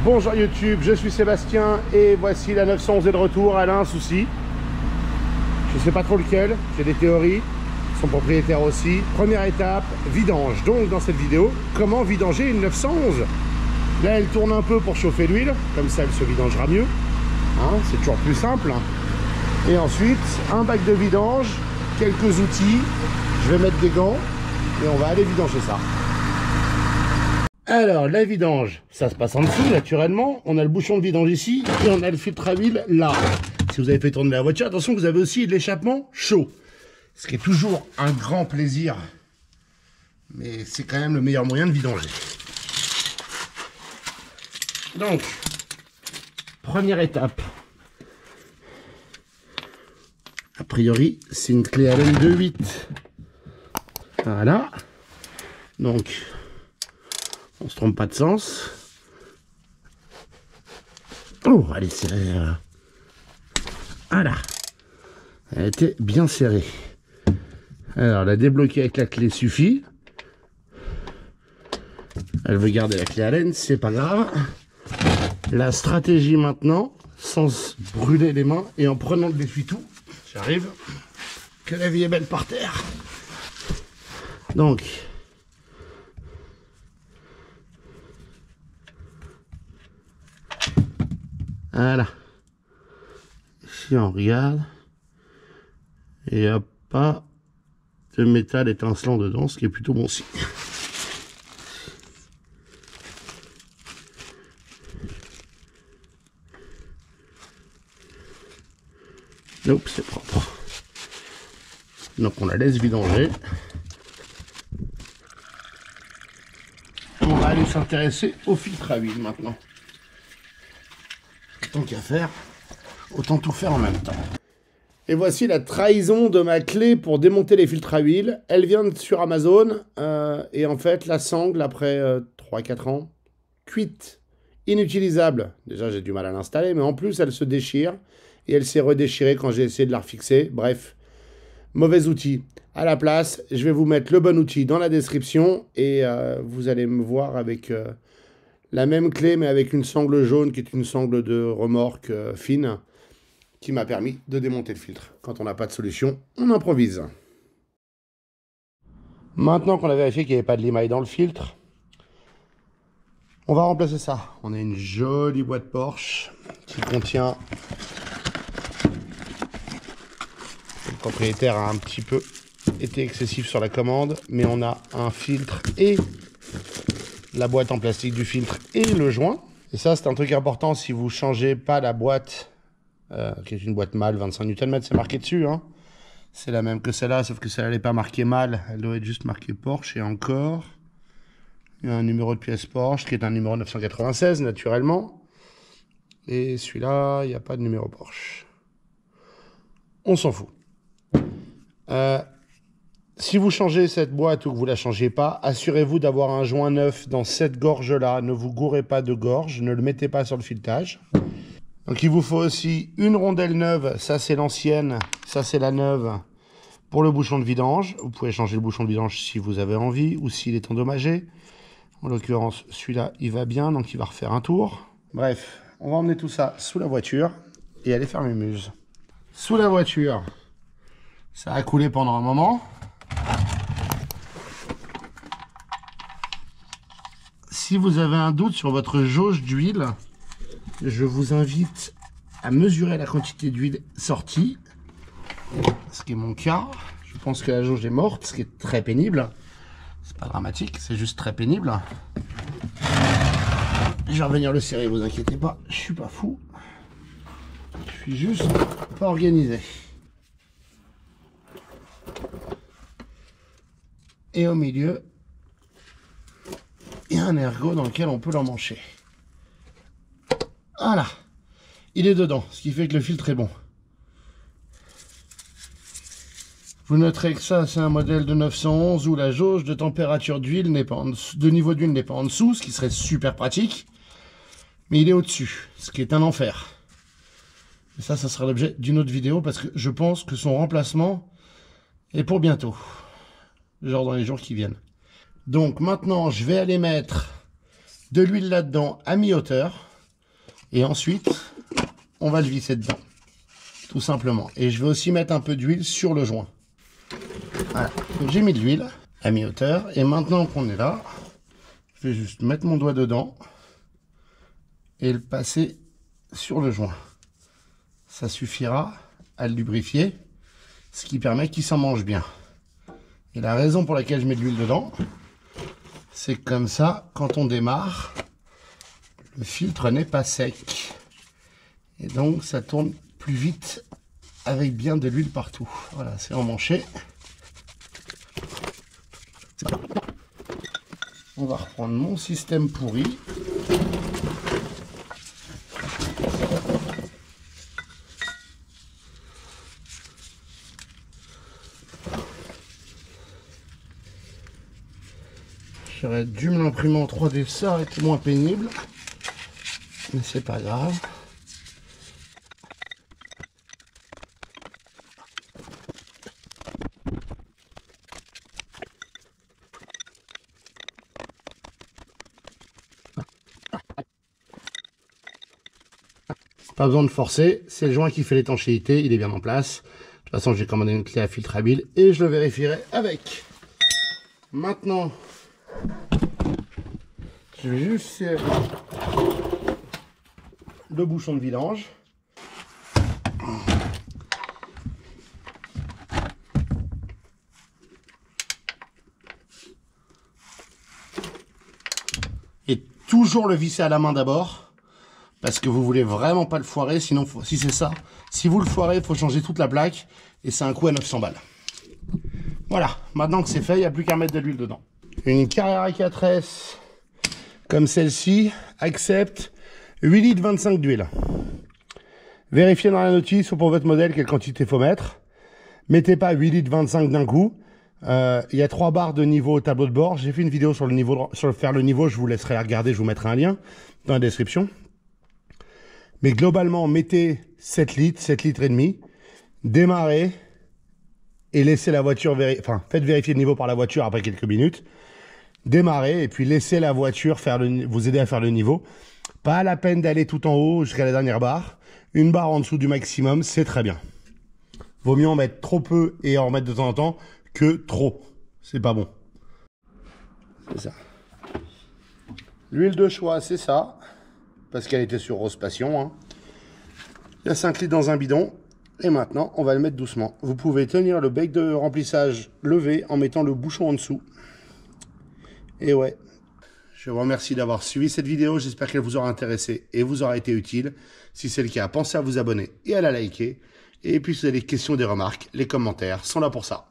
Bonjour YouTube, je suis Sébastien et voici la 911 est de retour. Elle a un souci, je sais pas trop lequel, j'ai des théories, son propriétaire aussi. Première étape, vidange. Donc dans cette vidéo, comment vidanger une 911. Là elle tourne un peu pour chauffer l'huile, comme ça elle se vidangera mieux, hein, c'est toujours plus simple. Et ensuite un bac de vidange, quelques outils, je vais mettre des gants et on va aller vidanger ça. Alors, la vidange, ça se passe en dessous, naturellement. On a le bouchon de vidange ici, et on a le filtre à huile là. Si vous avez fait tourner la voiture, attention, vous avez aussi de l'échappement chaud. Ce qui est toujours un grand plaisir. Mais c'est quand même le meilleur moyen de vidanger. Donc, première étape. A priori, c'est une clé Allen 2.8. Voilà. Donc... on se trompe pas de sens. Oh, elle est serrée. Voilà. Elle était bien serrée. Alors, la débloquer avec la clé suffit. Elle veut garder la clé Allen, c'est pas grave. La stratégie maintenant, sans se brûler les mains et en prenant le essuie-tout, j'arrive, que la vie est belle par terre. Donc... voilà. Ici on regarde. Et il n'y a pas de métal étincelant dedans, ce qui est plutôt bon signe. Oups, c'est propre. Donc on la laisse vidanger. On va aller s'intéresser au filtre à huile maintenant. Tant qu'à faire, autant tout faire en même temps. Et voici la trahison de ma clé pour démonter les filtres à huile. Elle vient sur Amazon et en fait la sangle après 3-4 ans, cuite, inutilisable. Déjà j'ai du mal à l'installer, mais en plus elle se déchire et elle s'est redéchirée quand j'ai essayé de la refixer. Bref, mauvais outil. À la place, je vais vous mettre le bon outil dans la description et vous allez me voir avec... la même clé, mais avec une sangle jaune, qui est une sangle de remorque fine, qui m'a permis de démonter le filtre. Quand on n'a pas de solution, on improvise. Maintenant qu'on a vérifié qu'il n'y avait pas de limaille dans le filtre, on va remplacer ça. On a une jolie boîte Porsche qui contient... le propriétaire a un petit peu été excessif sur la commande, mais on a un filtre et... la boîte en plastique du filtre et le joint. Et ça, c'est un truc important si vous changez pas la boîte, qui est une boîte mâle, 25 Nm, c'est marqué dessus. Hein. C'est la même que celle-là, sauf que celle-là n'est pas marquée mâle, elle doit être juste marquée Porsche. Et encore, il y a un numéro de pièce Porsche, qui est un numéro 996, naturellement. Et celui-là, il n'y a pas de numéro Porsche. On s'en fout. Si vous changez cette boîte ou que vous ne la changez pas, assurez-vous d'avoir un joint neuf dans cette gorge-là. Ne vous gourrez pas de gorge, ne le mettez pas sur le filetage. Donc il vous faut aussi une rondelle neuve, ça c'est l'ancienne, ça c'est la neuve, pour le bouchon de vidange. Vous pouvez changer le bouchon de vidange si vous avez envie ou s'il est endommagé. En l'occurrence, celui-là, il va bien, donc il va refaire un tour. Bref, on va emmener tout ça sous la voiture et aller faire mes muses. Sous la voiture, ça a coulé pendant un moment. Si vous avez un doute sur votre jauge d'huile, je vous invite à mesurer la quantité d'huile sortie, ce qui est mon cas. Je pense que la jauge est morte, ce qui est très pénible. C'est pas dramatique, c'est juste très pénible. Je vais revenir le serrer, vous inquiétez pas, je suis pas fou. Je suis juste pas organisé. Et au milieu, il y a un ergot dans lequel on peut l'emmancher. Voilà, il est dedans, ce qui fait que le filtre est bon. Vous noterez que ça, c'est un modèle de 911 où la jauge de température d'huile n'est pas en dessous, de niveau d'huile n'est pas en dessous, ce qui serait super pratique. Mais il est au-dessus, ce qui est un enfer. Et ça sera l'objet d'une autre vidéo parce que je pense que son remplacement est pour bientôt. Genre dans les jours qui viennent. Donc maintenant, je vais aller mettre de l'huile là-dedans à mi-hauteur. Et ensuite, on va le visser dedans. Tout simplement. Et je vais aussi mettre un peu d'huile sur le joint. Voilà. J'ai mis de l'huile à mi-hauteur. Et maintenant qu'on est là, je vais juste mettre mon doigt dedans et le passer sur le joint. Ça suffira à le lubrifier, ce qui permet qu'il s'en mange bien. Et la raison pour laquelle je mets de l'huile dedans, c'est que comme ça, quand on démarre, le filtre n'est pas sec. Et donc ça tourne plus vite avec bien de l'huile partout. Voilà, c'est emmanché. On va reprendre mon système pourri. J'aurais dû me l'imprimer en 3D, ça aurait été moins pénible. Mais c'est pas grave. Pas besoin de forcer, c'est le joint qui fait l'étanchéité, il est bien en place. De toute façon, j'ai commandé une clé à filtre à huile et je le vérifierai avec. Maintenant, je vais juste serrer le bouchon de vidange. Et toujours le visser à la main d'abord. Parce que vous voulez vraiment pas le foirer, sinon, si c'est ça, si vous le foirez, il faut changer toute la plaque, et c'est un coût à 900 balles. Voilà, maintenant que c'est fait, il n'y a plus qu'à mettre de l'huile dedans. Une Carrera 4S, comme celle-ci, accepte 8 litres 25 d'huile. Vérifiez dans la notice ou pour votre modèle quelle quantité il faut mettre. Mettez pas 8 litres 25 d'un coup. Il y a 3 barres de niveau au tableau de bord. J'ai fait une vidéo sur le niveau, faire le niveau, je vous laisserai la regarder, je vous mettrai un lien dans la description. Mais globalement, mettez 7 litres, 7 litres et demi, démarrez et laissez la voiture, faites vérifier le niveau par la voiture après quelques minutes. Démarrez et puis laissez la voiture vous aider à faire le niveau. Pas la peine d'aller tout en haut jusqu'à la dernière barre. Une barre en dessous du maximum, c'est très bien. Vaut mieux en mettre trop peu et en remettre de temps en temps que trop. C'est pas bon. C'est ça. L'huile de choix, c'est ça. Parce qu'elle était sur Rose Passion. Hein. Il y a 5 litres dans un bidon. Et maintenant, on va le mettre doucement. Vous pouvez tenir le bec de remplissage levé en mettant le bouchon en dessous. Et ouais. Je vous remercie d'avoir suivi cette vidéo. J'espère qu'elle vous aura intéressé et vous aura été utile. Si c'est le cas, pensez à vous abonner et à la liker. Et puis si vous avez des questions, des remarques, les commentaires sont là pour ça.